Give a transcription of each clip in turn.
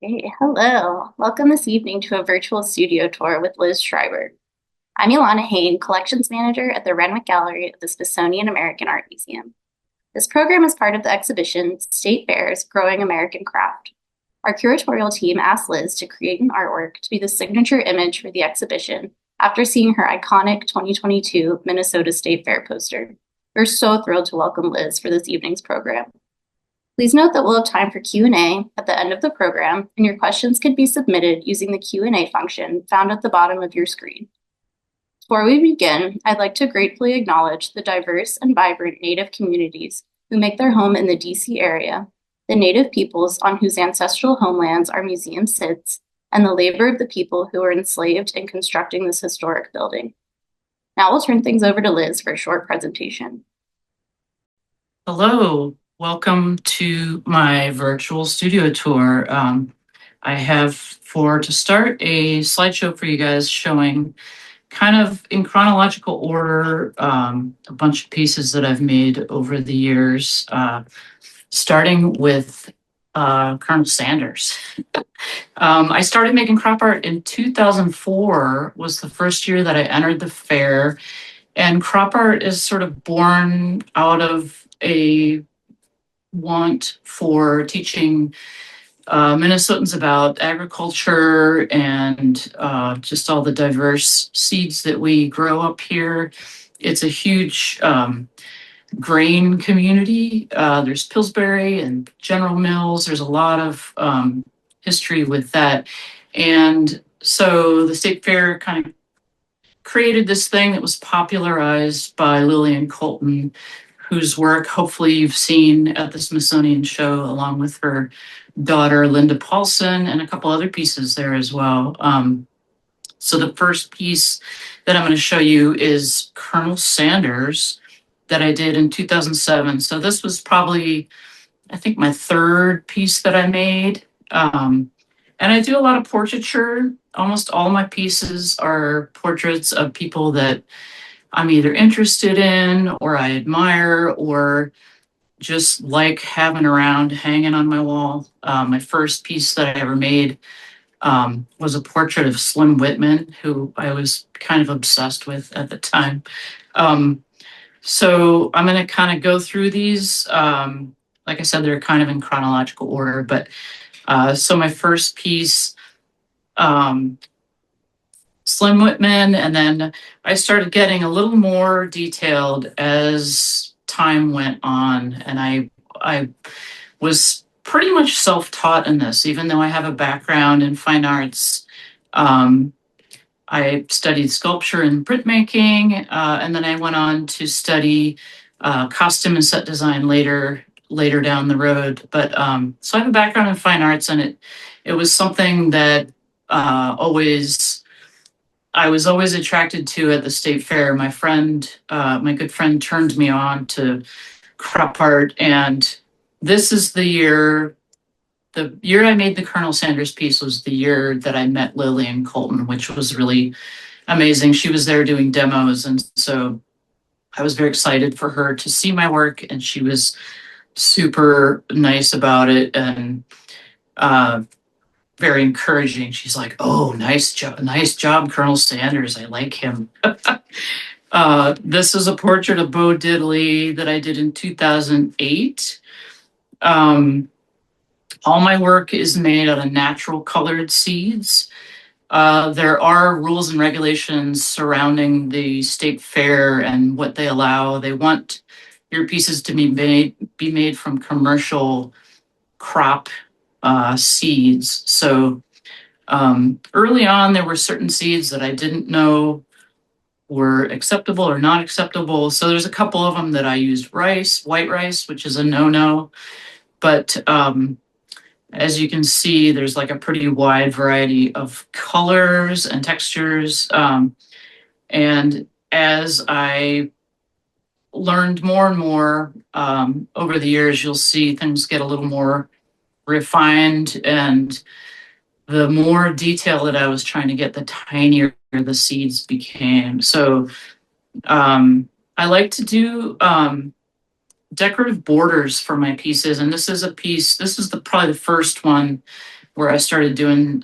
Hey, hello. Welcome this evening to a virtual studio tour with Liz Schreiber. I'm Ilana Hain, Collections Manager at the Renwick Gallery of the Smithsonian American Art Museum. This program is part of the exhibition State Fair's Growing American Craft. Our curatorial team asked Liz to create an artwork to be the signature image for the exhibition after seeing her iconic 2022 Minnesota State Fair poster. We're so thrilled to welcome Liz for this evening's program. Please note that we'll have time for Q&A at the end of the program, and your questions can be submitted using the Q&A function found at the bottom of your screen. Before we begin, I'd like to gratefully acknowledge the diverse and vibrant Native communities who make their home in the DC area, the Native peoples on whose ancestral homelands our museum sits, and the labor of the people who were enslaved in constructing this historic building. Now we'll turn things over to Liz for a short presentation. Hello, welcome to my virtual studio tour. I have to start a slideshow for you guys showing kind of in chronological order a bunch of pieces that I've made over the years, starting with Colonel Sanders. I started making crop art in 2004, was the first year that I entered the fair. And crop art is sort of born out of a want for teaching Minnesotans about agriculture and just all the diverse seeds that we grow up here. It's a huge grain community. There's Pillsbury and General Mills. There's a lot of history with that. And so the State Fair kind of created this thing that was popularized by Lillian Colton, whose work hopefully you've seen at the Smithsonian show, along with her daughter, Linda Paulson, and a couple other pieces there as well. So the first piece that I'm going to show you is Colonel Sanders that I did in 2007. So this was probably, I think, my third piece that I made. And I do a lot of portraiture. Almost all my pieces are portraits of people that I'm either interested in or I admire or just like having around hanging on my wall. My first piece that I ever made was a portrait of Slim Whitman, who I was kind of obsessed with at the time. So I'm going to kind of go through these. Like I said, they're kind of in chronological order, but so my first piece, Slim Whitman, and then I started getting a little more detailed as time went on, and I was pretty much self-taught in this, even though I have a background in fine arts. I studied sculpture and printmaking, and then I went on to study costume and set design later down the road. But so I have a background in fine arts, and it was something that I was always attracted to at the State Fair. My good friend turned me on to crop art, and this is the year I made the Colonel Sanders piece was the year that I met Lillian Colton, which was really amazing. She was there doing demos, and so I was very excited for her to see my work, and she was super nice about it and very encouraging. She's like, "Oh, nice job, Colonel Sanders. I like him." This is a portrait of Bo Diddley that I did in 2008. All my work is made out of natural colored seeds. There are rules and regulations surrounding the State Fair and what they allow. They want your pieces to be made from commercial crop seeds. So early on, there were certain seeds that I didn't know were acceptable or not acceptable. So there's a couple of them that I used white rice, which is a no-no. But as you can see, there's like a pretty wide variety of colors and textures. And as I learned more and more over the years, you'll see things get a little more refined, and the more detail that I was trying to get, the tinier the seeds became. So I like to do decorative borders for my pieces, and this is probably the first one where I started doing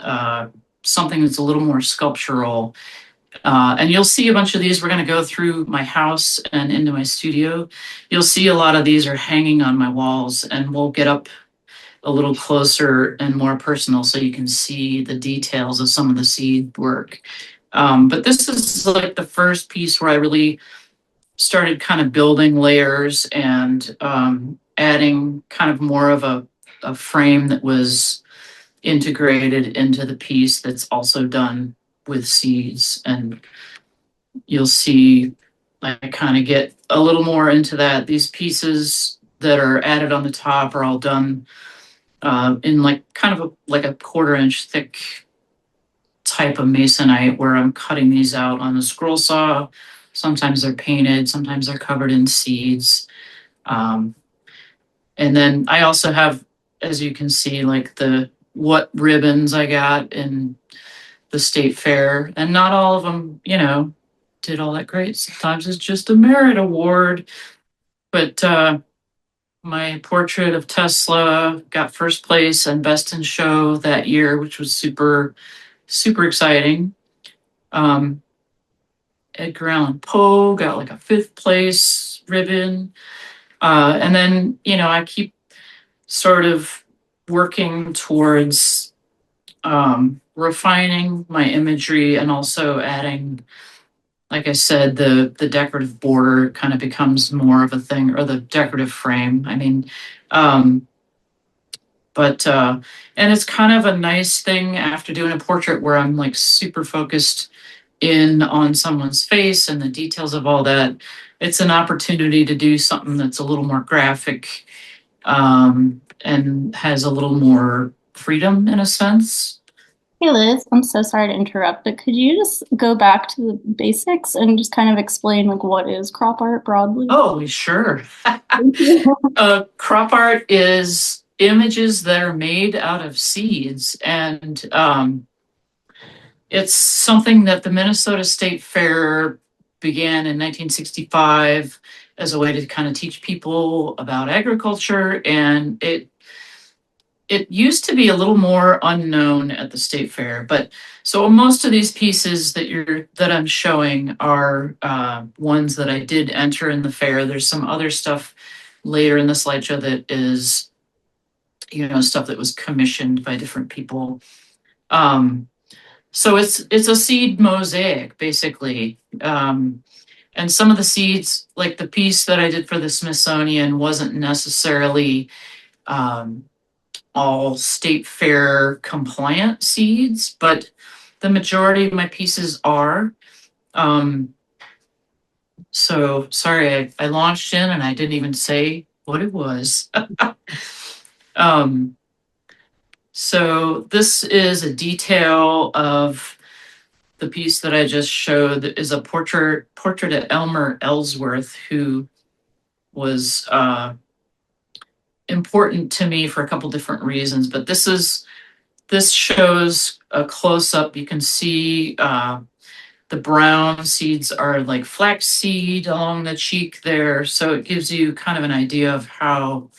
something that's a little more sculptural. And you'll see a bunch of these. We're going to go through my house and into my studio. You'll see a lot of these are hanging on my walls, and we'll get up a little closer and more personal so you can see the details of some of the seed work. But this is like the first piece where I really started kind of building layers and adding kind of more of a frame that was integrated into the piece that's also done with seeds. And you'll see I kind of get a little more into that. These pieces that are added on the top are all done in like kind of like a 1/4 inch thick type of masonite, where I'm cutting these out on a scroll saw. Sometimes they're painted, sometimes they're covered in seeds. Um, and then I also have, as you can see, like the what ribbons I got in the state fair, and not all of them, did all that great. Sometimes it's just a merit award. But my portrait of Tesla got first place and best in show that year, which was super, super exciting. Um, Edgar Allan Poe got like a fifth place ribbon. And then, I keep sort of working towards refining my imagery and also adding, like I said, the decorative border kind of becomes more of a thing, or the decorative frame. I mean, um, and it's kind of a nice thing after doing a portrait where I'm like super focused in on someone's face and the details of all that. It's an opportunity to do something that's a little more graphic, and has a little more freedom in a sense. Hey Liz, I'm so sorry to interrupt, but could you just go back to the basics and just kind of explain like what is crop art broadly? Oh, sure. Thank you. Crop art is images that are made out of seeds, and it's something that the Minnesota State Fair began in 1965 as a way to kind of teach people about agriculture, and it used to be a little more unknown at the state fair. But so most of these pieces that I'm showing are ones that I did enter in the fair. There's some other stuff later in the slideshow that is, stuff that was commissioned by different people. um, so it's a seed mosaic basically. And some of the seeds, like the piece that I did for the Smithsonian, wasn't necessarily um, all state fair compliant seeds, but the majority of my pieces are. Um, so sorry, I launched in and I didn't even say what it was. um, so this is a detail of the piece that I just showed. That is a portrait of Elmer Ellsworth, who was important to me for a couple different reasons. But this shows a close up. You can see the brown seeds are like flax seed along the cheek there. So it gives you kind of an idea of how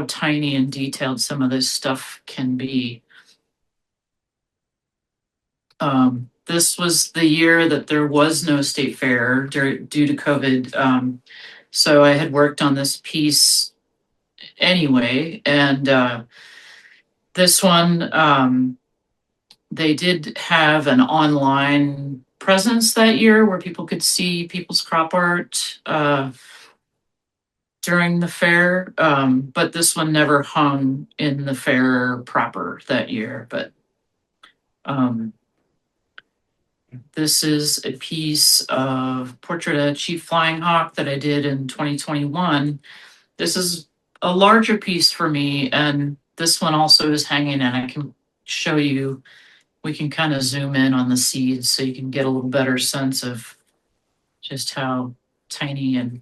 tiny and detailed some of this stuff can be. This was the year that there was no state fair due to COVID. So I had worked on this piece anyway, and this one, they did have an online presence that year where people could see people's crop art during the fair. But this one never hung in the fair proper that year. But this is a piece of portrait of Chief Flying Hawk that I did in 2021. This is a larger piece for me, and this one also is hanging, and I can show you. We can kind of zoom in on the seeds so you can get a little better sense of just how tiny and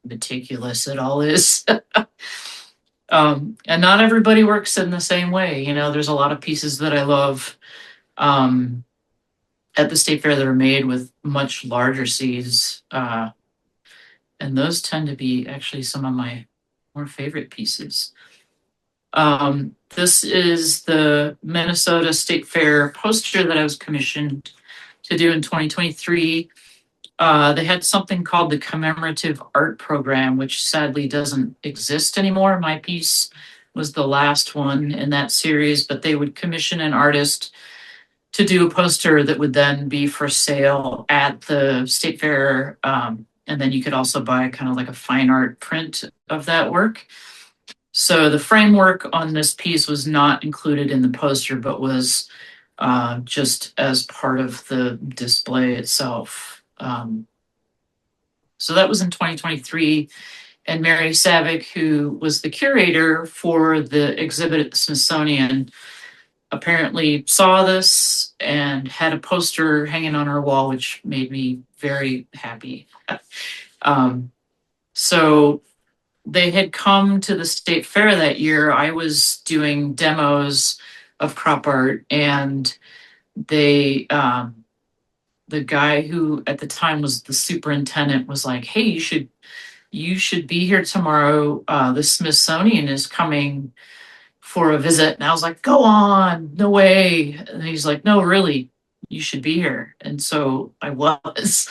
meticulous it all is. And not everybody works in the same way. There's a lot of pieces that I love at the state fair that are made with much larger seeds. And those tend to be actually some of my more favorite pieces. This is the Minnesota State Fair poster that I was commissioned to do in 2023. They had something called the Commemorative Art Program, which sadly doesn't exist anymore. My piece was the last one in that series, but they would commission an artist to do a poster that would then be for sale at the state fair. And then you could also buy kind of like a fine art print of that work. So the framework on this piece was not included in the poster, but was just as part of the display itself. So that was in 2023. And Mary Savick, who was the curator for the exhibit at the Smithsonian, apparently saw this and had a poster hanging on her wall, which made me very happy. um, so they had come to the state fair that year. I was doing demos of crop art, and they the guy who at the time was the superintendent was like, "Hey, you should be here tomorrow. The Smithsonian is coming for a visit." And I was like, "Go on, no way." And he's like, "No, really, you should be here." And so I was.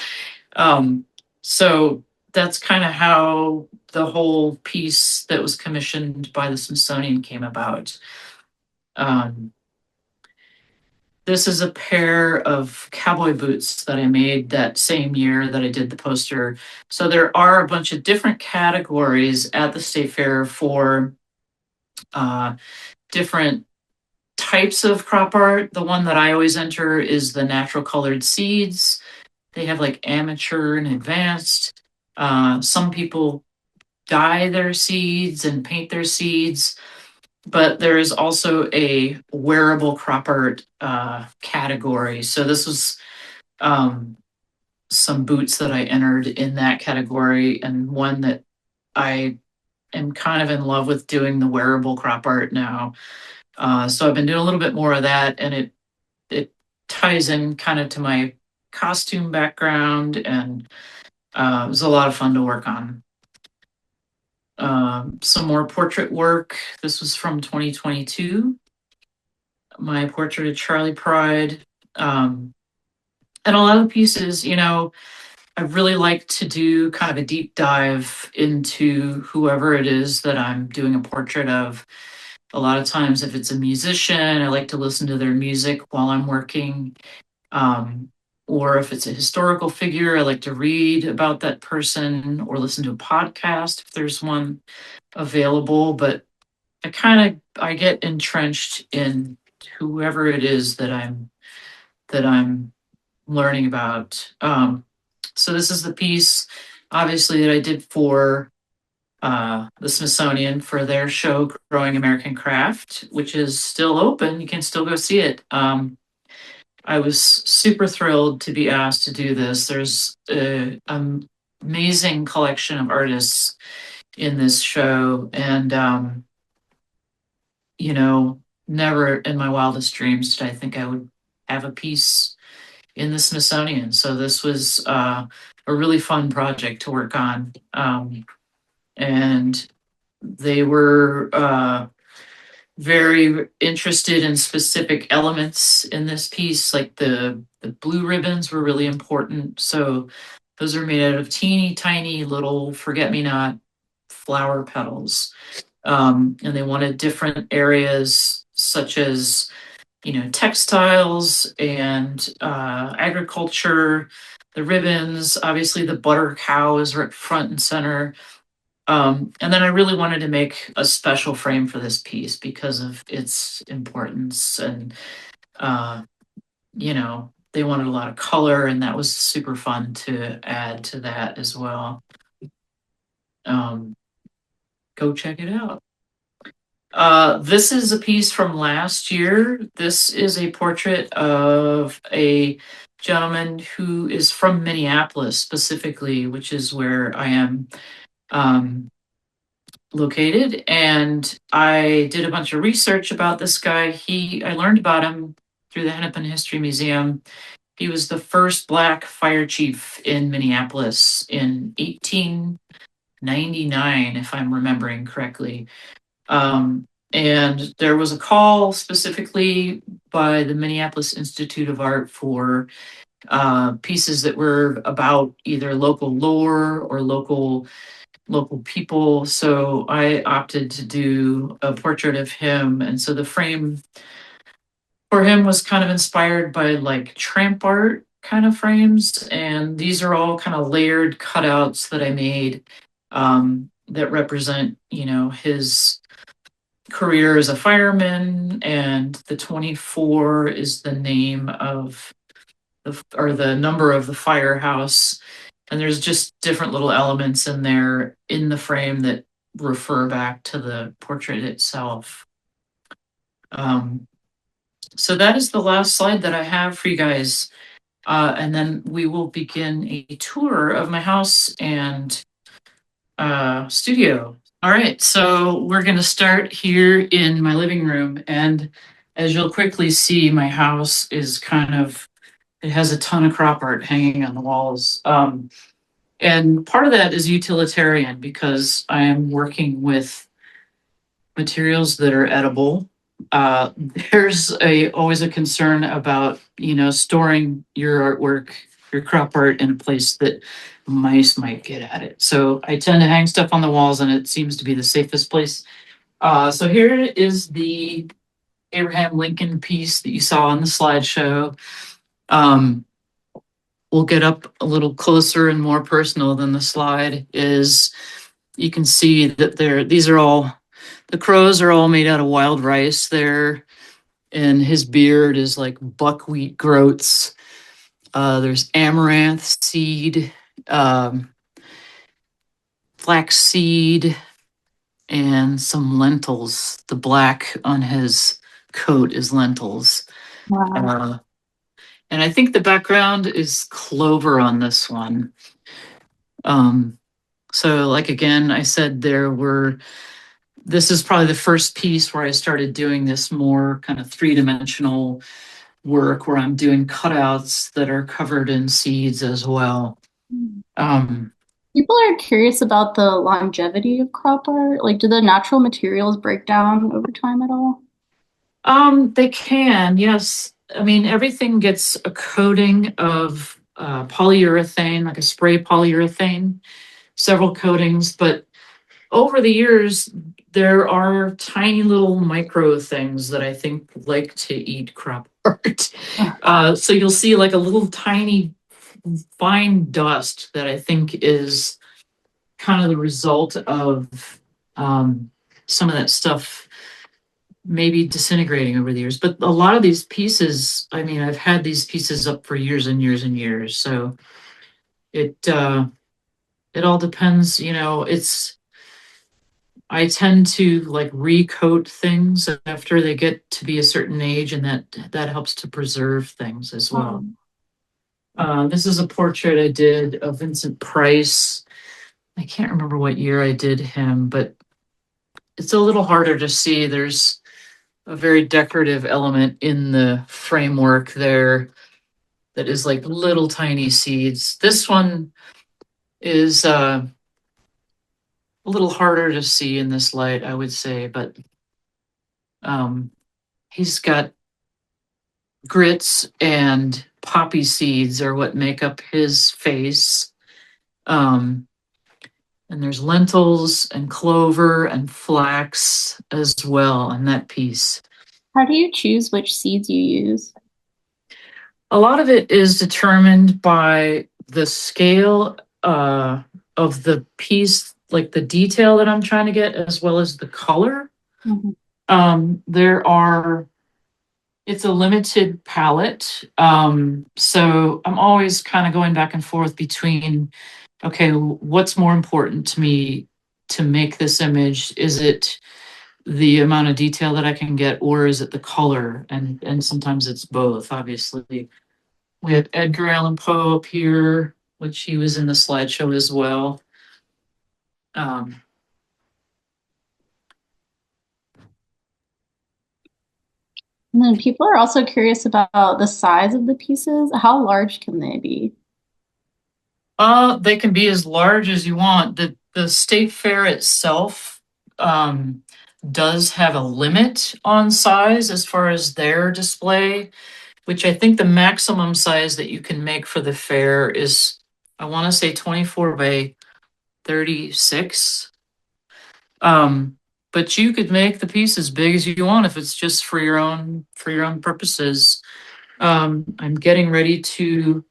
Um, so that's kind of how the whole piece that was commissioned by the Smithsonian came about. Um, this is a pair of cowboy boots that I made that same year that I did the poster. So there are a bunch of different categories at the state fair for different types of crop art. The one that I always enter is the natural colored seeds. They have like amateur and advanced. Some people dye their seeds and paint their seeds, but there is also a wearable crop art category. So this was some boots that I entered in that category, and one that I am kind of in love with doing the wearable crop art now. So I've been doing a little bit more of that, and it ties in kind of to my costume background, and it was a lot of fun to work on. Some more portrait work. This was from 2022. My portrait of Charlie Pride. And a lot of the pieces, I really like to do kind of a deep dive into whoever it is that I'm doing a portrait of. A lot of times, if it's a musician, I like to listen to their music while I'm working. Um, or if it's a historical figure, I like to read about that person or listen to a podcast if there's one available. But I get entrenched in whoever it is that I'm learning about. So this is the piece, obviously, that I did for the Smithsonian for their show, Growing American Craft, which is still open. You can still go see it. I was super thrilled to be asked to do this. There's an amazing collection of artists in this show, and never in my wildest dreams did I think I would have a piece in the Smithsonian. So this was a really fun project to work on. And they were very interested in specific elements in this piece, like the blue ribbons were really important. So those are made out of teeny tiny little forget-me-not flower petals. And they wanted different areas such as textiles and agriculture, the ribbons, obviously the butter cow is right front and center. And then I really wanted to make a special frame for this piece because of its importance. And, they wanted a lot of color, and that was super fun to add to that as well. Go check it out. This is a piece from last year. This is a portrait of a gentleman who is from Minneapolis specifically, which is where I am located. And I did a bunch of research about this guy. I learned about him through the Hennepin History Museum. He was the first Black fire chief in Minneapolis in 1899, if I'm remembering correctly. And there was a call specifically by the Minneapolis Institute of Art for pieces that were about either local lore or local people. So I opted to do a portrait of him. And so the frame for him was kind of inspired by like tramp art kind of frames. And these are all kind of layered cutouts that I made that represent, his career as a fireman. And the 24 is the name of or the number of the firehouse. And there's just different little elements in there in the frame that refer back to the portrait itself. Um, so that is the last slide that I have for you guys. And then we will begin a tour of my house and studio. All right, so we're going to start here in my living room. And as you'll quickly see, my house is it has a ton of crop art hanging on the walls. And part of that is utilitarian because I am working with materials that are edible. There's always a concern about storing your artwork, your crop art in a place that mice might get at it. So I tend to hang stuff on the walls, and it seems to be the safest place. So here is the Abraham Lincoln piece that you saw on the slideshow. Um, we'll get up a little closer and more personal than the slide is. You can see that the crows are all made out of wild rice there, and his beard is like buckwheat groats. There's amaranth seed, um, flax seed, and some lentils. The black on his coat is lentils. Wow. Uh, and I think the background is clover on this one. Um, so, like again, I said this is probably the first piece where I started doing this more kind of three-dimensional work where I'm doing cutouts that are covered in seeds as well. Um, People are curious about the longevity of crop art. Like, do the natural materials break down over time at all? they can, yes. I mean, everything gets a coating of polyurethane, like a spray polyurethane, several coatings, but over the years, there are tiny little micro things that I think like to eat crop art. So you'll see like a little tiny fine dust that I think is kind of the result of some of that stuff maybe disintegrating over the years. But a lot of these pieces, I mean, I've had these pieces up for years and years and years. So it all depends, I tend to like recoat things after they get to be a certain age, and that helps to preserve things as well. This is a portrait I did of Vincent Price. I can't remember what year I did him, but it's a little harder to see. There's a very decorative element in the framework there that is like little tiny seeds. This one is a little harder to see in this light, I would say, but um, he's got grits and poppy seeds are what make up his face. Um, and there's lentils and clover and flax as well in that piece. How do you choose which seeds you use? A lot of it is determined by the scale of the piece, like the detail that I'm trying to get, as well as the color. Mhm. There are It's a limited palette. So I'm always kind of going back and forth between, okay, what's more important to me to make this image? Is it the amount of detail that I can get, or is it the color? And sometimes it's both, obviously. We have Edgar Allan Poe up here, which he was in the slideshow as well. Um, And then people are also curious about the size of the pieces. How large can they be? they can be as large as you want. The state fair itself, um, does have a limit on size as far as their display, which I think the maximum size that you can make for the fair is, I want to say 24 by 36. Um, but you could make the piece as big as you want if it's just for your own purposes. I'm getting ready to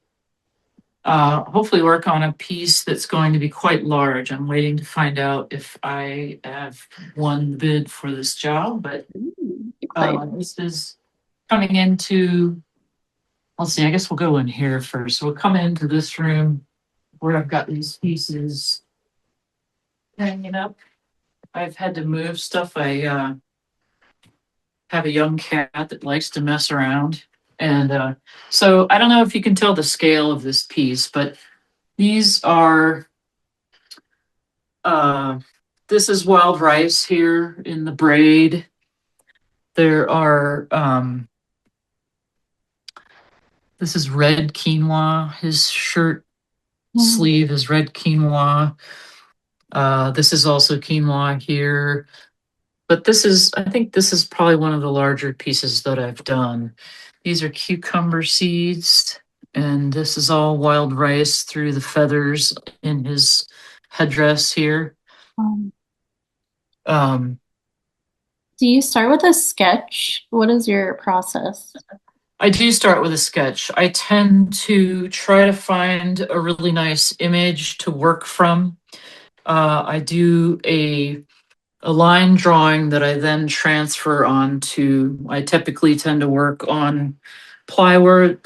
hopefully work on a piece that's going to be quite large. I'm waiting to find out if I have won the bid for this job, but Exciting. this is coming into, let's see, I guess we'll go in here first. We'll come into this room where I've got these pieces hanging up. I've had to move stuff. I have a young cat that likes to mess around. And so I don't know if you can tell the scale of this piece, but these are, uh, this is wild rice here in the braid. There are, this is red quinoa. His shirt sleeve is red quinoa. This is also quinoa here. But this is, I think this is probably one of the larger pieces that I've done. These are cucumber seeds, and this is all wild rice through the feathers in his headdress here. Um, Um, do you start with a sketch? What is your process? I do start with a sketch. I tend to try to find a really nice image to work from. I do a line drawing that I then transfer onto. I typically tend to work on plywood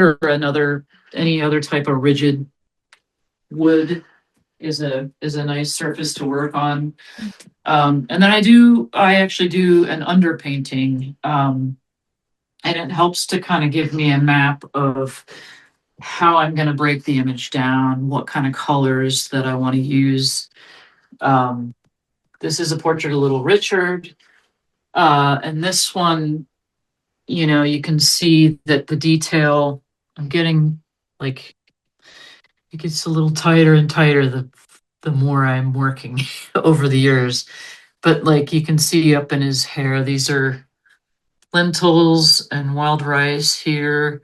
or any other type of rigid wood is a nice surface to work on. And then I actually do an underpainting, and it helps to kind of give me a map of how I'm going to break the image down, what kind of colors that I want to use. Um, this is a portrait of Little Richard. And this one, you know, you can see that the detail, I'm getting like, it gets a little tighter and tighter the more I'm working over the years. But like you can see up in his hair, these are lentils and wild rice here.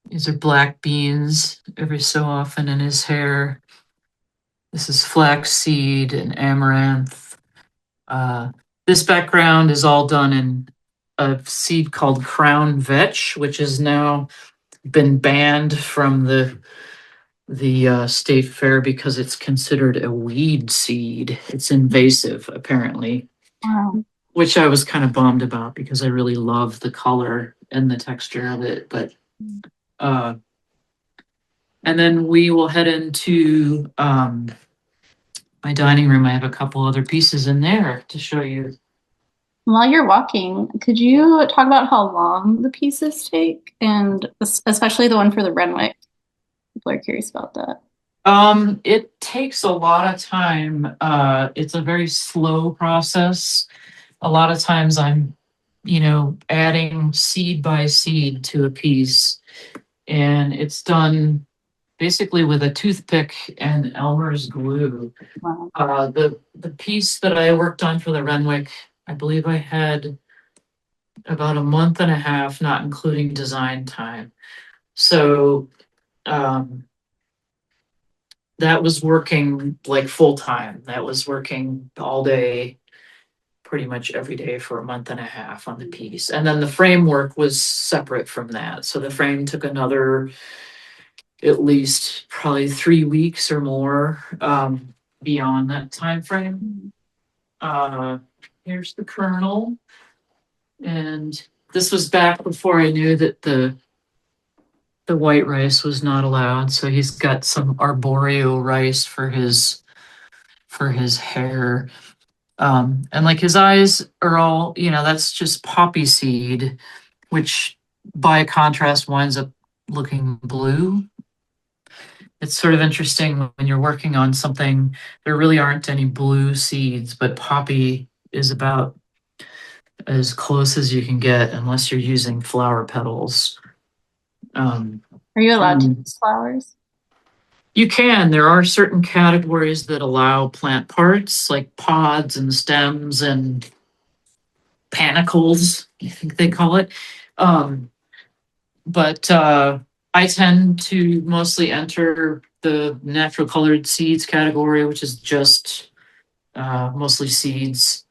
These are black beans every so often in his hair. This is flaxseed and amaranth. Uh, this background is all done in a seed called crown vetch, which has now been banned from the state fair because it's considered a weed seed. It's invasive, apparently, Wow. which I was kind of bummed about because I really love the color and the texture of it. But uh, and then we will head into my dining room. I have a couple other pieces in there to show you. While you're walking, could you talk about how long the pieces take, and especially the one for the Renwick? People are curious about that. It takes a lot of time. It's a very slow process. A lot of times I'm, you know, adding seed by seed to a piece, and it's done basically with a toothpick and Elmer's glue. Wow. The piece that I worked on for the Renwick, I believe I had about a month and a half, not including design time. So um, that was working like full time. That was working all day, pretty much every day for a month and a half on the piece. And then the framework was separate from that. So the frame took another at least probably 3 weeks or more beyond that time frame. Uh, Here's the kernel. And this was back before I knew that the white rice was not allowed. So he's got some arboreal rice for his hair. And like his eyes are all, you know, that's just poppy seed, which by contrast winds up looking blue. It's sort of interesting when you're working on something, there really aren't any blue seeds, but poppy is about as close as you can get unless you're using flower petals. Um, Are you allowed to and use flowers? you can, there are certain categories that allow plant parts like pods and stems and panicles, I think they call it. Um, but I tend to mostly enter the natural colored seeds category, which is just mostly seeds.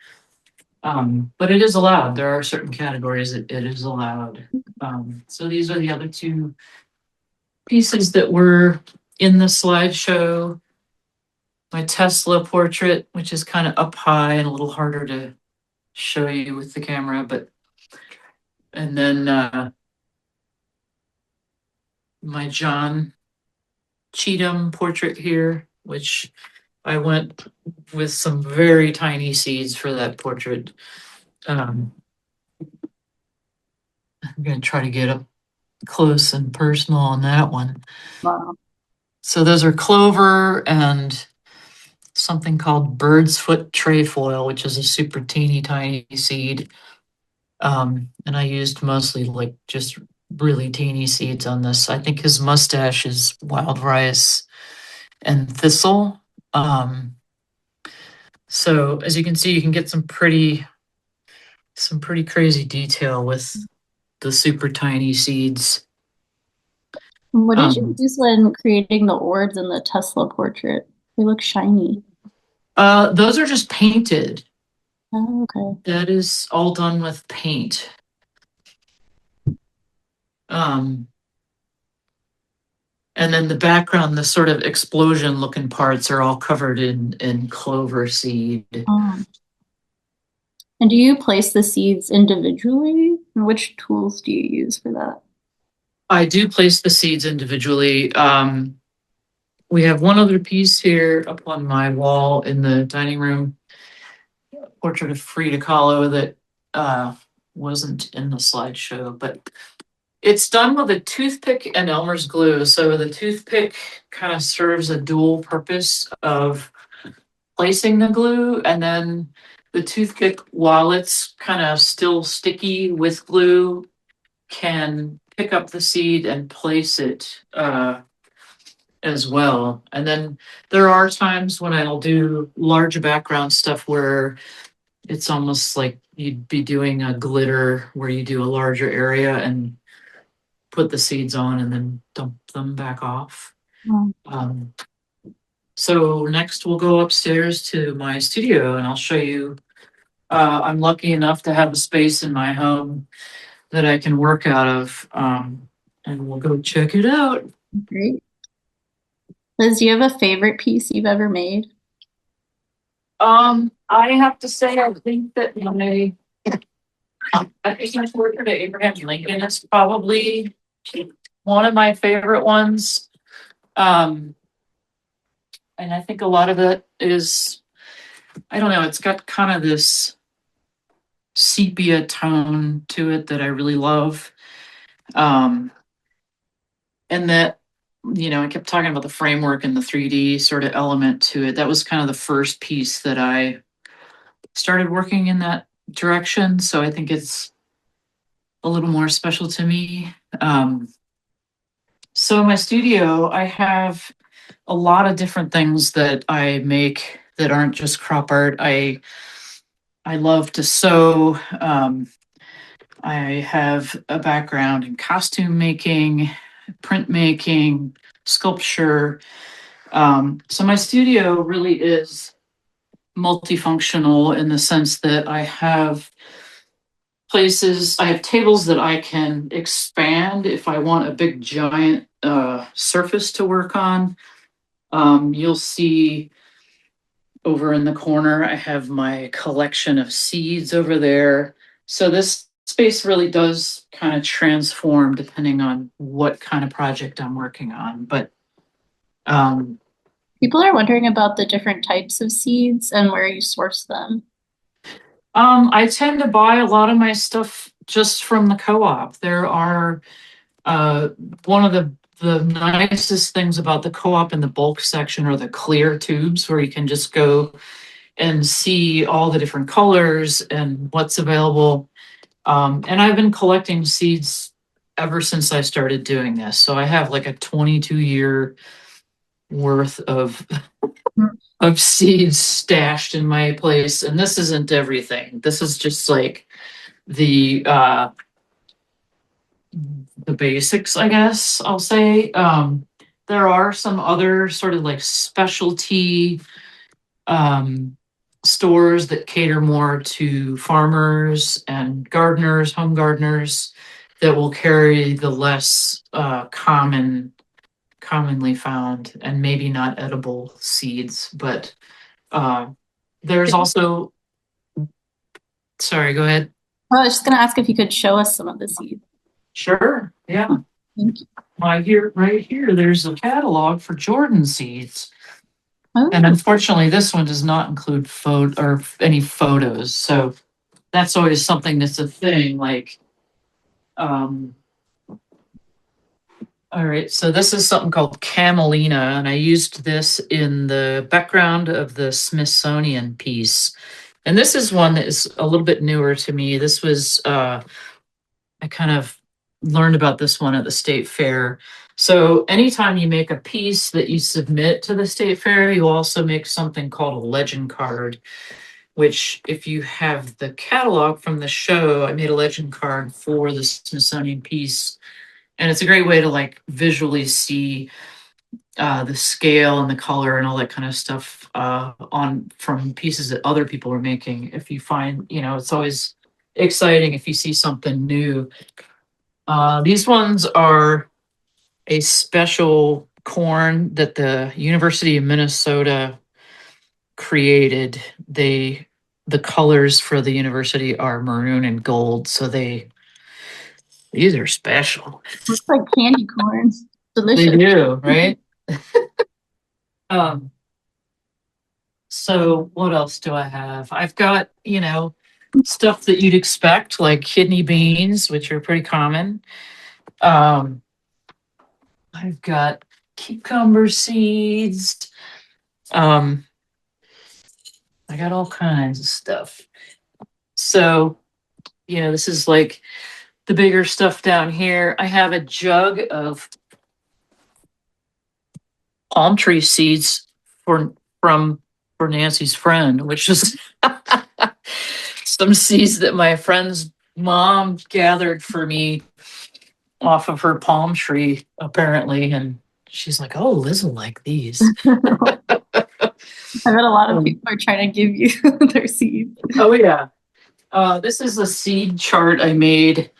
But it is allowed. There are certain categories that it is allowed. So these are the other two pieces that were in the slideshow. My Tesla portrait, which is kind of up high and a little harder to show you with the camera, but and then my John Cheatham portrait here, which I went with some very tiny seeds for that portrait. I'm going to try to get up close and personal on that one. Wow. So those are clover and something called bird's foot trefoil, which is a super teeny tiny seed. And I used mostly like just really teeny seeds on this. I think his mustache is wild rice and thistle. So as you can see, you can get some pretty crazy detail with the super tiny seeds. What did you Um, use when creating the orbs in the Tesla portrait? They look shiny. those are just painted. Oh, okay. That is all done with paint. Um, and then the background, the sort of explosion looking parts are all covered in clover seed. Um, and do you place the seeds individually? And which tools do you use for that? I do place the seeds individually. We have one other piece here up on my wall in the dining room, portrait of Frida Kahlo that wasn't in the slideshow, but it's done with a toothpick and Elmer's glue. So the toothpick kind of serves a dual purpose of placing the glue, and then the toothpick, while it's kind of still sticky with glue, can pick up the seed and place it as well. And then there are times when I'll do large background stuff where it's almost like you'd be doing a glitter where you do a larger area and put the seeds on and then dump them back off. Um, Um, so next we'll go upstairs to my studio and I'll show you. I'm lucky enough to have a space in my home that I can work out of, and we'll go check it out. Great. Liz, do you have a favorite piece you've ever made? I have to say, I think that I think my portrait of Abraham Lincoln is probably one of my favorite ones. And I think a lot of it is, I don't know, it's got kind of this sepia tone to it that I really love. Um, and that, I kept talking about the framework and the 3D sort of element to it. That was kind of the first piece that I started working in that direction. So I think it's a little more special to me. So in my studio, I have a lot of different things that I make that aren't just crop art. I love to sew. I have a background in costume making, printmaking, sculpture. So my studio really is multifunctional in the sense that I have tables that I can expand if I want a big giant surface to work on. You'll see over in the corner, I have my collection of seeds over there. So this space really does kind of transform depending on what kind of project I'm working on. But um, People are wondering about the different types of seeds and where you source them. I tend to buy a lot of my stuff just from the co-op. There are uh, one of the nicest things about the co-op in the bulk section are the clear tubes where you can just go and see all the different colors and what's available. And I've been collecting seeds ever since I started doing this. So I have like a 22-year worth of seeds stashed in my place. And this isn't everything. This is just like the uh, the basics, I guess I'll say. There are some other sort of like specialty um, stores that cater more to farmers and gardeners, home gardeners, that will carry the less commonly found and maybe not edible seeds. But uh, there's also, sorry, go ahead. Well, I was just going to ask if you could show us some of the seeds. Sure, yeah. Thank you. Right here, there's a catalog for Jordan seeds. And Oh, unfortunately, this one does not include photo or any photos. So that's always something that's a thing. Like, all right. So this is something called camelina, and I used this in the background of the Smithsonian piece. And this is one that is a little bit newer to me. This was I kind of learned about this one at the state fair. So anytime you make a piece that you submit to the state fair, you also make something called a legend card, which if you have the catalog from the show, I made a legend card for the Smithsonian piece. And it's a great way to like visually see the scale and the color and all that kind of stuff on from pieces that other people are making. If you find, it's always exciting if you see something new. These ones are a special corn that the University of Minnesota created. The colors for the university are maroon and gold, so these are special. looks like candy corn. They Delicious. do, right? Um, so what else do I have? I've got, stuff that you'd expect, like kidney beans, which are pretty common. Um, I've got cucumber seeds. Um, I got all kinds of stuff. So, this is like the bigger stuff down here. I have a jug of palm tree seeds from for Nancy's friend, which is some seeds that my friend's mom gathered for me off of her palm tree, apparently. And she's like, "Oh, Liz will like these." I bet a lot of people are trying to give you their seeds. Oh yeah. This is a seed chart I made.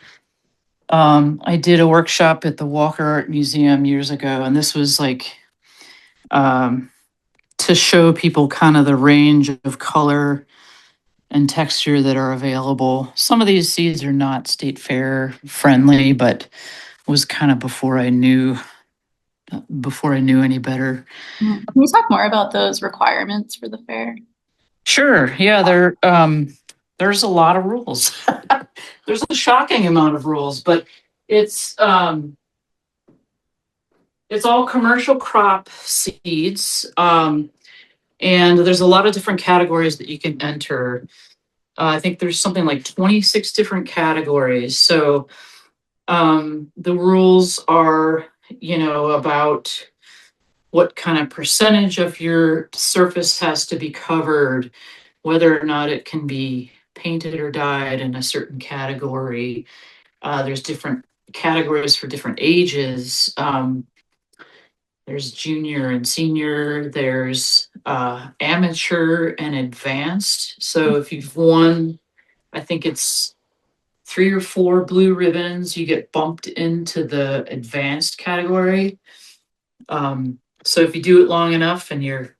I did a workshop at the Walker Art Museum years ago, and this was like to show people kind of the range of color and texture that are available. Some of these seeds are not state fair friendly, but was kind of before I knew any better. Can you talk more about those requirements for the fair? Sure. Yeah, there's a lot of rules. There's a shocking amount of rules, but it's it's all commercial crop seeds. And there's a lot of different categories that you can enter. I think there's something like 26 different categories. So the rules are, about what kind of percentage of your surface has to be covered, whether or not it can be painted or dyed in a certain category. There's different categories for different ages. There's junior and senior. There's amateur and advanced. So if you've won, I think it's 3 or 4 blue ribbons, you get bumped into the advanced category. So if you do it long enough and you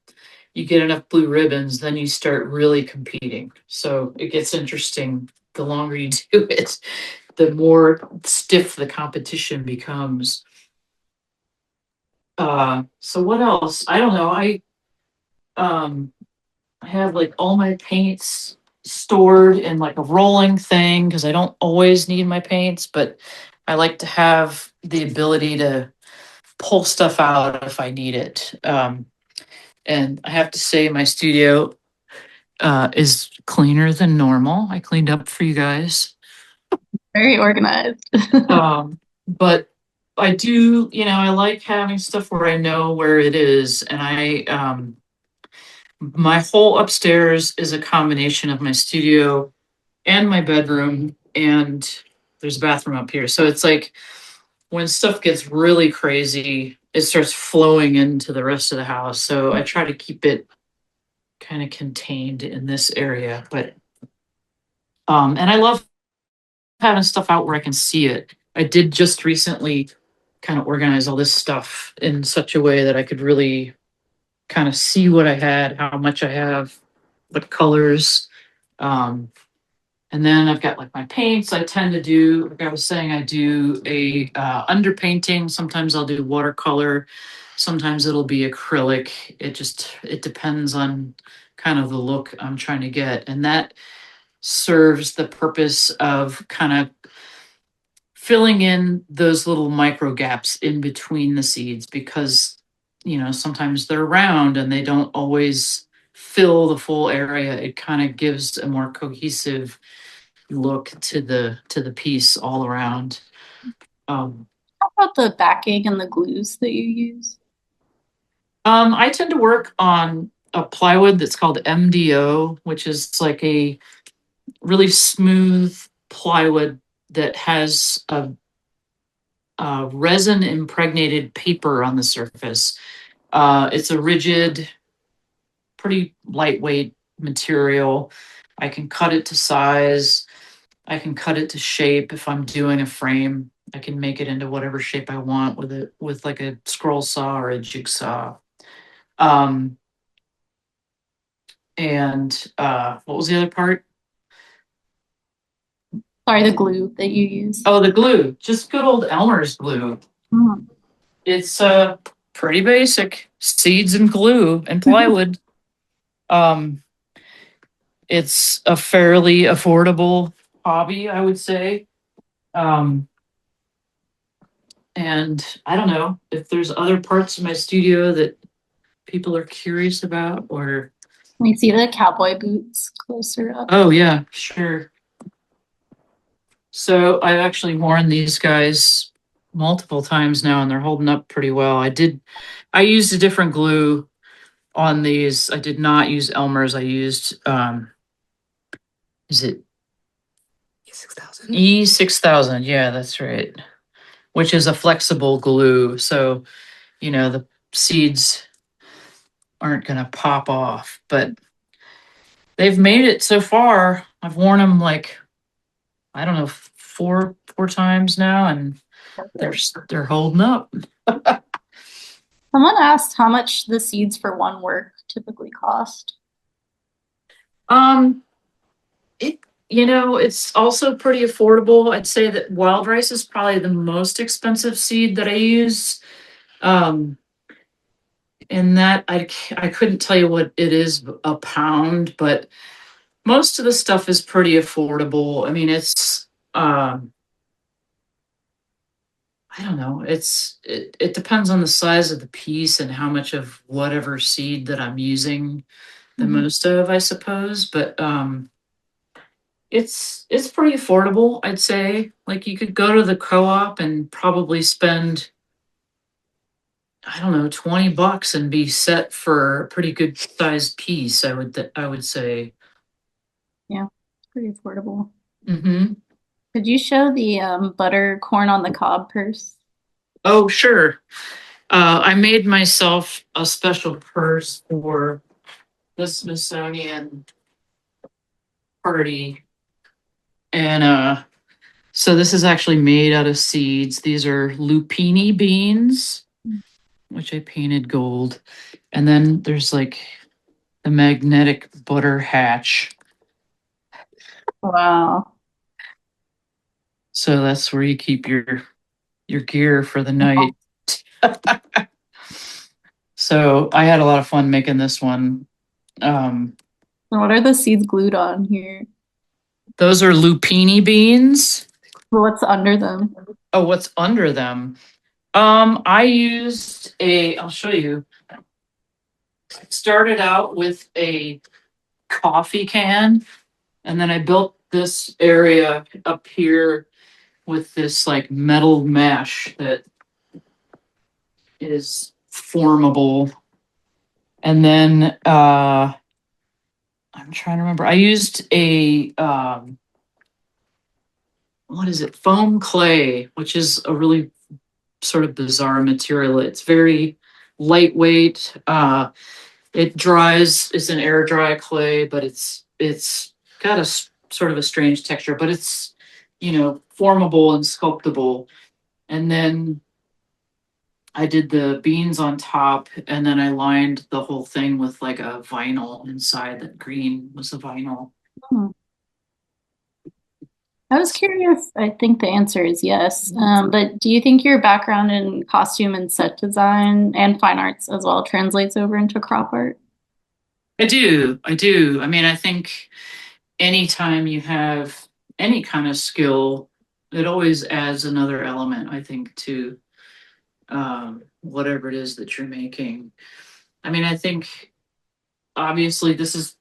get enough blue ribbons, then you start really competing. So it gets interesting. The longer you do it, the more stiff the competition becomes. So what else? I don't know. I have like all my paints stored in like a rolling thing because I don't always need my paints, but I like to have the ability to pull stuff out if I need it. And I have to say, my studio is cleaner than normal. I cleaned up for you guys. Very organized. But I do, I like having stuff where I know where it is. And my whole upstairs is a combination of my studio and my bedroom. and there's a bathroom up here. So it's like when stuff gets really crazy, it starts flowing into the rest of the house. So I try to keep it kind of contained in this area. But and I love having stuff out where I can see it. I did just recently kind of organize all this stuff in such a way that I could really kind of see what I had, how much I have, what colors. Um, and then I've got like my paints. I tend to do, like I was saying, I do a underpainting. Sometimes I'll do watercolor. Sometimes it'll be acrylic. It depends on kind of the look I'm trying to get. And that serves the purpose of kind of filling in those little micro gaps in between the seeds because sometimes they're round and they don't always fill the full area. It kind of gives a more cohesive look to the piece all around. um, How about the backing and the glues that you use? I tend to work on a plywood that's called MDO, which is like a really smooth plywood that has a resin impregnated paper on the surface. It's a rigid, pretty lightweight material. I can cut it to size. I can cut it to shape if I'm doing a frame. I can make it into whatever shape I want with like a scroll saw or a jigsaw. Um, and what was the other part? Sorry, the glue that you use. Oh, the glue. Just good old Elmer's glue. Mhm. It's pretty basic. Seeds and glue and plywood. um, it's a fairly affordable hobby, I would say. Um, and I don't know if there's other parts of my studio that people are curious about or. Can we see the cowboy boots closer up? Oh yeah, sure. So I've actually worn these guys multiple times now and they're holding up pretty well. I used a different glue on these. I did not use Elmer's. I used is it E6000? Yeah, that's right. Which is a flexible glue. So, the seeds aren't going to pop off, but they've made it so far. I've worn them like, I don't know, four times now, and they're holding up. Someone asked how much the seeds for one work typically cost. Um, it's also pretty affordable. I'd say that wild rice is probably the most expensive seed that I use. Um, and that I couldn't tell you what it is a pound, but most of the stuff is pretty affordable. I mean, it's I don't know. It depends on the size of the piece and how much of whatever seed that I'm using the Mhm. most of, I suppose. But it's pretty affordable, I'd say. Like you could go to the co-op and probably spend, I don't know, $20 and be set for a pretty good sized piece, I would say. Yeah, it's pretty affordable. Mm-hmm. Could you show the butter corn on the cob purse? Oh, sure. I made myself a special purse for the Smithsonian party. And so this is actually made out of seeds. These are lupini beans, which I painted gold. And then there's like the magnetic butter hatch. Wow. So that's where you keep your gear for the night. So I had a lot of fun making this one. Um, And what are the seeds glued on here? those are lupini beans. What's under them? Oh, what's under them? I used I'll show you. I started out with a coffee can, and then I built this area up here with this like metal mesh that is formable. And then I'm trying to remember. I used what is it? Foam clay, which is a really sort of bizarre material. It's very lightweight. It dries. It's an air dry clay, but it's got sort of a strange texture, but it's formable and sculptable. And then I did the beans on top, and then I lined the whole thing with like a vinyl inside. That green was a vinyl. Hmm. I was curious. I think the answer is yes. But do you think your background in costume and set design and fine arts as well translates over into crop art? I do. I do. I mean, I think anytime you have any kind of skill, it always adds another element, I think, to whatever it is that you're making. I mean, I think obviously this is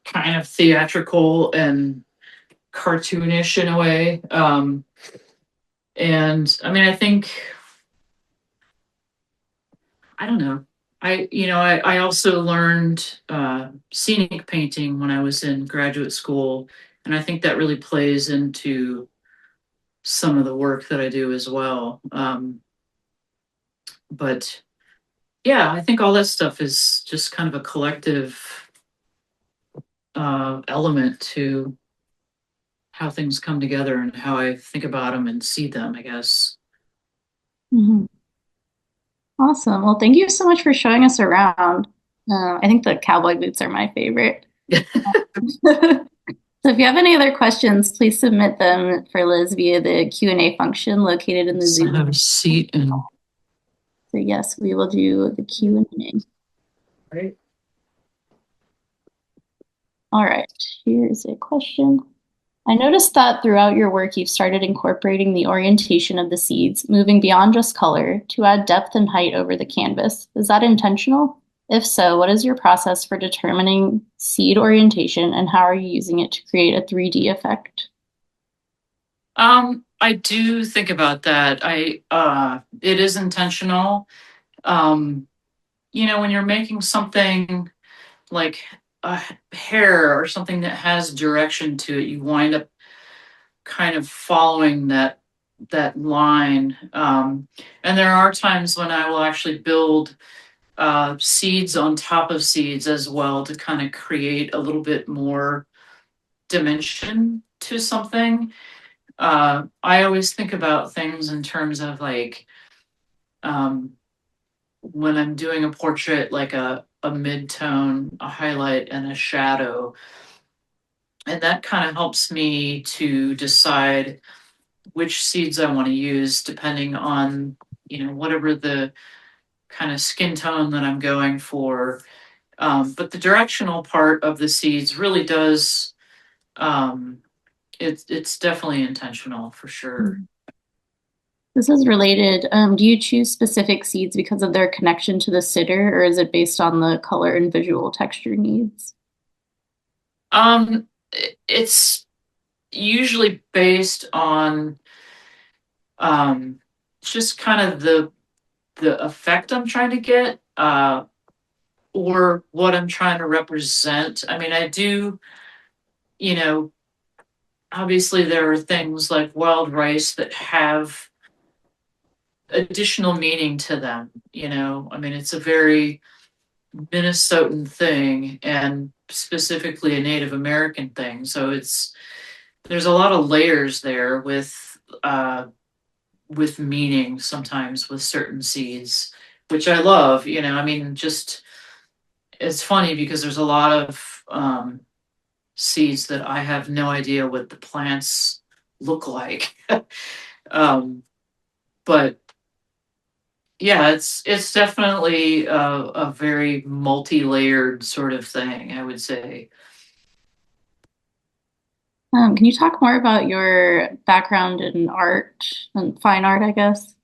kind of theatrical and cartoonish in a way. And I mean, I think, I don't know. I also learned scenic painting when I was in graduate school. And I think that really plays into some of the work that I do as well. But yeah, I think all that stuff is just kind of a collective element to how things come together and how I think about them and see them, I guess. Mhm. Awesome. Well, thank you so much for showing us around. I think the cowboy boots are my favorite. So if you have any other questions, please submit them for Liz via the Q&A function located in the So Zoom. have a seat and So yes, we will do the Q&A. right. All right, here's a question. I noticed that throughout your work, you've started incorporating the orientation of the seeds, moving beyond just color to add depth and height over the canvas. Is that intentional? If so, what is your process for determining seed orientation and how are you using it to create a 3D effect? I do think about that. It is intentional. Um, when you're making something like a hair or something that has direction to it, you wind up kind of following that line. And there are times when I will actually build seeds on top of seeds as well to kind of create a little bit more dimension to something. I always think about things in terms of like um, when I'm doing a portrait, like a mid-tone, a highlight, and a shadow. And that kind of helps me to decide which seeds I want to use depending on, whatever the kind of skin tone that I'm going for. But the directional part of the seeds really does, um, it's definitely intentional for sure. This is related. Do you choose specific seeds because of their connection to the sitter, or is it based on the color and visual texture needs? It's usually based on um, just kind of the effect I'm trying to get, or what I'm trying to represent. I mean, I do, you know, obviously there are things like wild rice that have additional meaning to them. I mean, it's a very Minnesotan thing and specifically a Native American thing. So there's a lot of layers there with meaning sometimes with certain seeds, which I love. I mean, just it's funny because there's a lot of seeds that I have no idea what the plants look like. um, but yeah, it's definitely a very multi-layered sort of thing, I would say. Can you talk more about your background in art and fine art, I guess?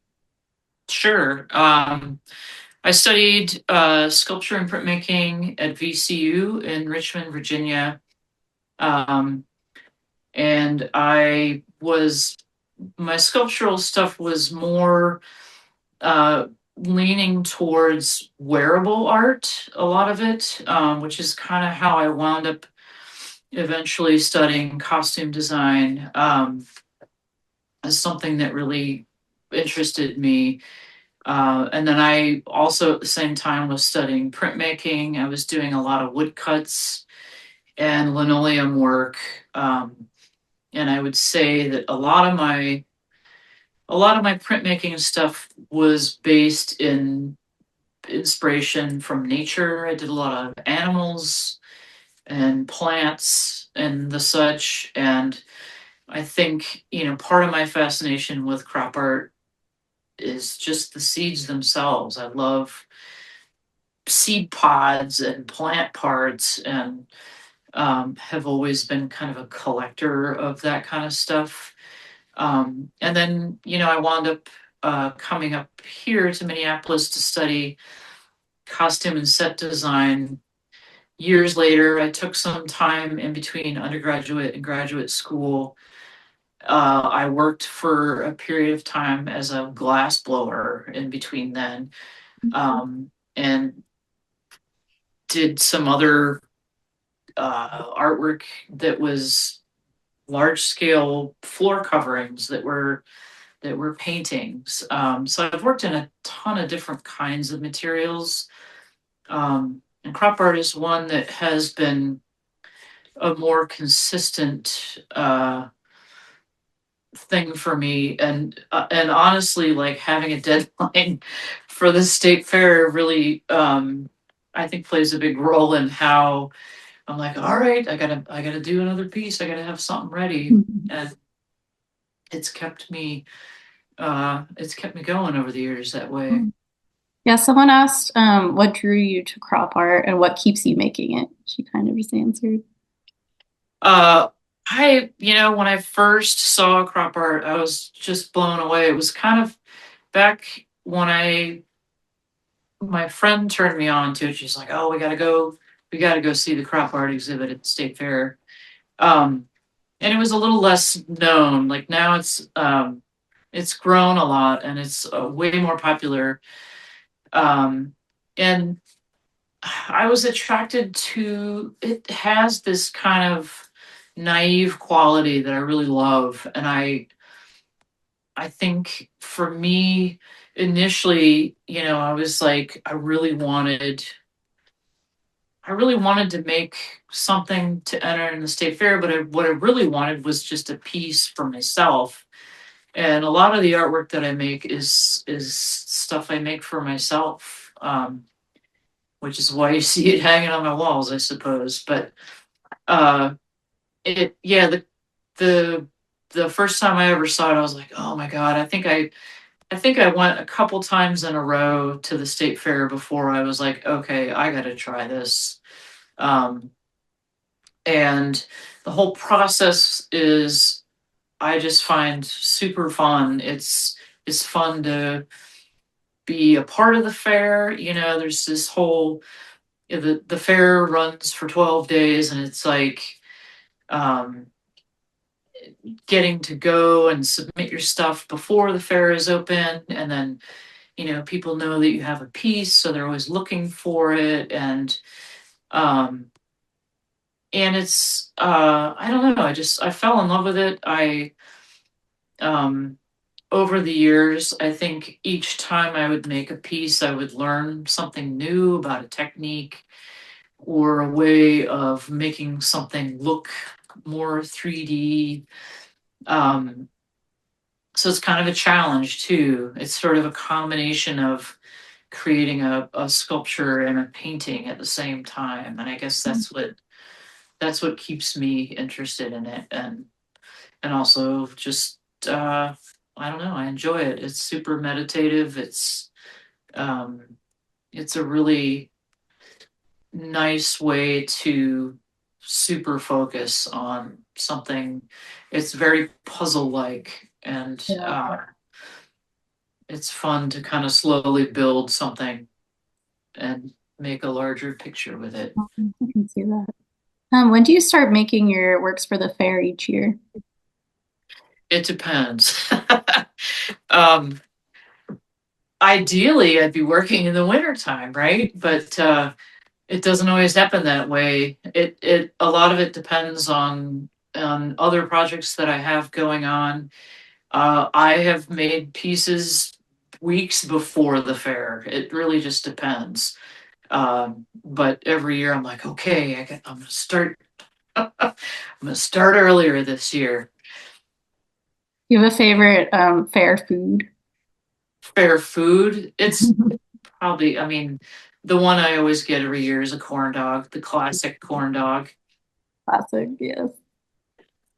Sure. I studied sculpture and printmaking at VCU in Richmond, Virginia. Um, and my sculptural stuff was more uh, leaning towards wearable art, a lot of it, which is kind of how I wound up eventually studying costume design. as something that really interested me. And then I also at the same time was studying printmaking. I was doing a lot of woodcuts and linoleum work. And I would say that a lot of my printmaking stuff was based in inspiration from nature. I did a lot of animals and plants and the such. And I think, part of my fascination with crop art is just the seeds themselves. I love seed pods and plant parts, and have always been kind of a collector of that kind of stuff. And then, I wound up coming up here to Minneapolis to study costume and set design. Years later, I took some time in between undergraduate and graduate school. I worked for a period of time as a glass blower in between then, and did some other artwork that was large scale floor coverings that were paintings. So I've worked in a ton of different kinds of materials. And crop art is one that has been a more consistent thing for me. And honestly, like having a deadline for the state fair really, I think plays a big role in how I'm like, all right, I gotta do another piece. I gotta have something ready. And it's kept me going over the years that way. Yeah, someone asked what drew you to crop art and what keeps you making it. She kind of just answered. Uh, when I first saw crop art, I was just blown away. It was kind of back when my friend turned me on to it. She's like, "Oh, we gotta go see the crop art exhibit at the state fair." Um, and it was a little less known. Like now, it's grown a lot and it's way more popular. And I was attracted to it. Has this kind of naive quality that I really love, and I think for me initially, I was like, I really wanted to make something to enter in the state fair, but what I really wanted was just a piece for myself. And a lot of the artwork that I make is stuff I make for myself, which is why you see it hanging on my walls, I suppose. But uh, yeah, the the first time I ever saw it, I was like, oh my god, I think I went a couple times in a row to the state fair before I was like, okay, I got to try this. Um, and the whole process is, I just find super fun. It's fun to be a part of the fair. There's this whole the fair runs for 12 days, and it's like um, getting to go and submit your stuff before the fair is open, and then people know that you have a piece, so they're always looking for it. Um and it's I don't know, I fell in love with it. I um Over the years, I think each time I would make a piece, I would learn something new about a technique or a way of making something look more 3D. um so it's kind of a challenge too. It's sort of a combination of creating a sculpture and a painting at the same time. And I guess that's what keeps me interested in it. And also just I don't know, I enjoy it. It's super meditative. Um it's a really nice way to super focus on something. It's very puzzle like, and Yeah, it's fun to kind of slowly build something and make a larger picture with it. I can see that. When do you start making your works for the fair each year? It depends. um, Ideally, I'd be working in the wintertime, right? But it doesn't always happen that way. A lot of it depends on other projects that I have going on. I have made pieces weeks before the fair. It really just depends. But every year I'm like, okay, I'm gonna start. I'm gonna start earlier this year. You have a favorite fair food? Fair food. It's probably, I mean, the one I always get every year is a corn dog, the classic corn dog. Classic, yes.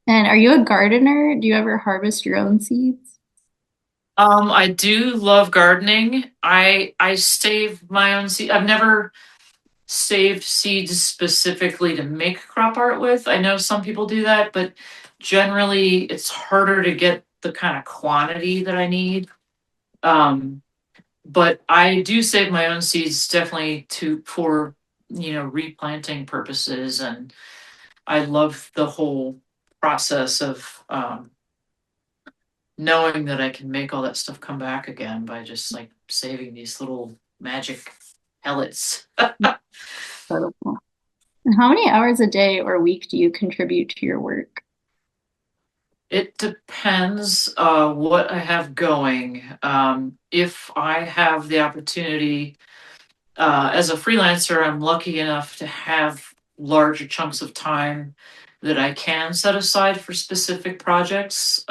And are you a gardener? Do you ever harvest your own seeds? I do love gardening. I save my own seed. I've never saved seeds specifically to make crop art with. I know some people do that, but generally it's harder to get the kind of quantity that I need. Um, but I do save my own seeds definitely to for replanting purposes, and I love the whole process of knowing that I can make all that stuff come back again by just like saving these little magic pellets. Incredible. And how many hours a day or week do you contribute to your work? It depends what I have going. If I have the opportunity, as a freelancer, I'm lucky enough to have larger chunks of time that I can set aside for specific projects.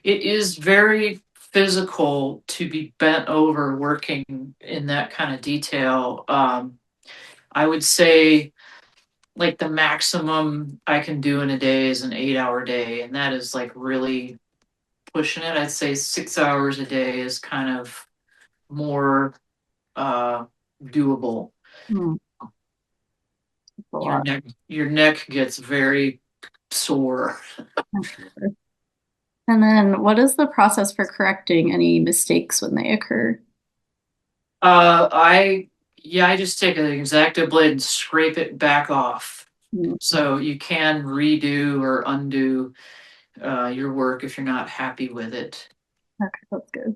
It is very physical to be bent over working in that kind of detail. I would say like the maximum I can do in a day is an 8 hour day, and that is like really pushing it. I'd say 6 hours a day is kind of more uh, doable. Hmm, that's a Your lot. neck gets very sore. I'm sure. And then what is the process for correcting any mistakes when they occur? I Yeah, I just take an X-Acto blade and scrape it back off. Hmm, So you can redo or undo your work if you're not happy with it. okay, that's good.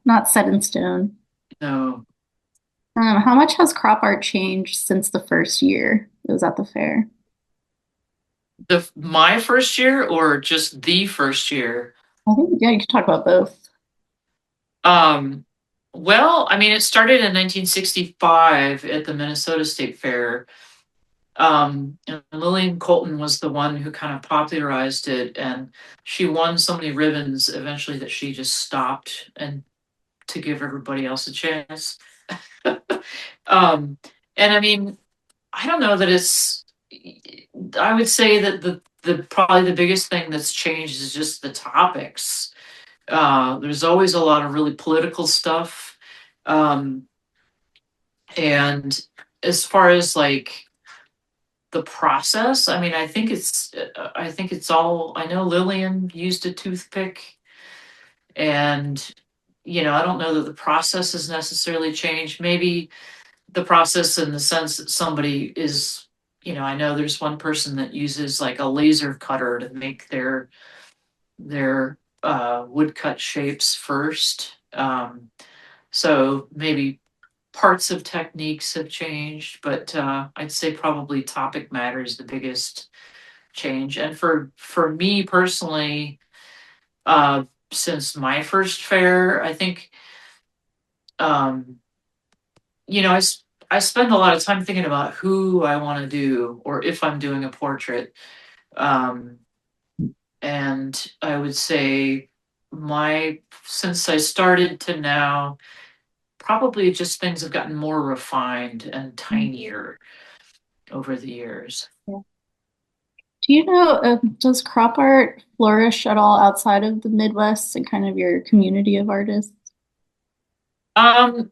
Not set in stone. No, How much has crop art changed since the first year it was at the fair? the my first year or just the first year. I think, yeah, you could talk about both. Um, well, I mean, it started in 1965 at the Minnesota State Fair. And Lillian Colton was the one who kind of popularized it, and she won so many ribbons eventually that she just stopped and to give everybody else a chance. um, and I mean, I don't know that it's. I would say that the probably the biggest thing that's changed is just the topics. There's always a lot of really political stuff, um, and as far as like the process, I mean, I think it's all. I know Lillian used a toothpick, and I don't know that the process has necessarily changed. Maybe the process in the sense that somebody is, I know there's one person that uses like a laser cutter to make their woodcut shapes first. So maybe parts of techniques have changed, but I'd say probably topic matter is the biggest change. And for me personally, uh, since my first fair, I think um, you know, I spend a lot of time thinking about who I want to do or if I'm doing a portrait. Um, and I would say my since I started to now, probably just things have gotten more refined and tinier over the years. Yeah. Do you know, does crop art flourish at all outside of the Midwest and kind of your community of artists? Um,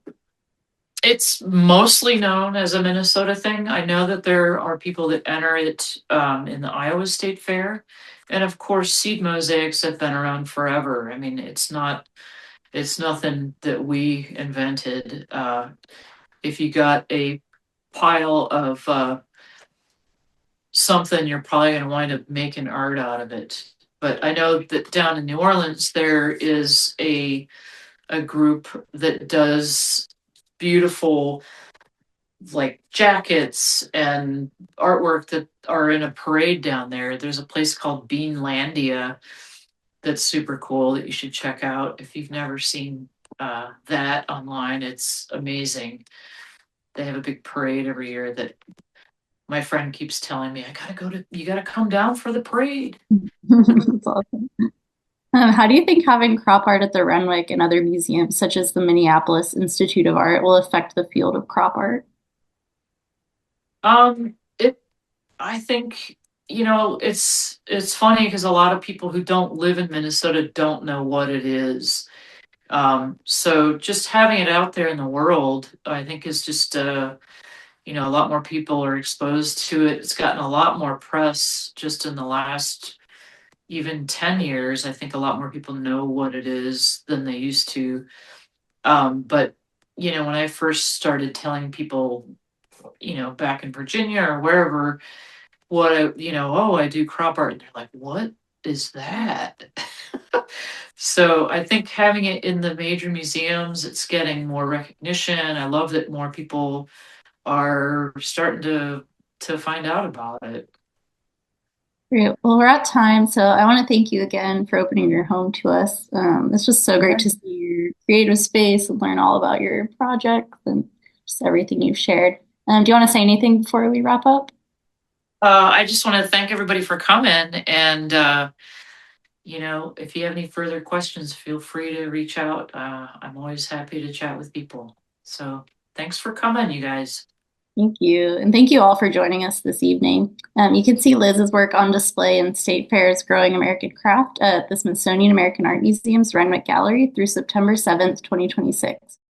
it's mostly known as a Minnesota thing. I know that there are people that enter it in the Iowa State Fair. And of course, seed mosaics have been around forever. I mean, it's nothing that we invented. If you got a pile of something, you're probably going to wind up making art out of it. But I know that down in New Orleans, there is a group that does beautiful like jackets and artwork that are in a parade down there. There's a place called Beanlandia that's super cool that you should check out. If you've never seen that online, it's amazing. They have a big parade every year that my friend keeps telling me, you gotta come down for the parade. That's awesome. How do you think having crop art at the Renwick and other museums, such as the Minneapolis Institute of Art, will affect the field of crop art? It I think, it's funny because a lot of people who don't live in Minnesota don't know what it is. So just having it out there in the world, I think is just a lot more people are exposed to it. It's gotten a lot more press just in the last even 10 years. I think a lot more people know what it is than they used to. But when I first started telling people, back in Virginia or wherever, oh, I do crop art. And they're like, what is that? So I think having it in the major museums, it's getting more recognition. I love that more people are starting to find out about it. Great. Well, we're at time, so I want to thank you again for opening your home to us. It's just so great to see your creative space and learn all about your projects and just everything you've shared. Do you want to say anything before we wrap up? I just want to thank everybody for coming. And, if you have any further questions, feel free to reach out. I'm always happy to chat with people. So thanks for coming, you guys. Thank you. And thank you all for joining us this evening. You can see Liz's work on display in State Fair's Growing American Craft at the Smithsonian American Art Museum's Renwick Gallery through September 7th, 2026.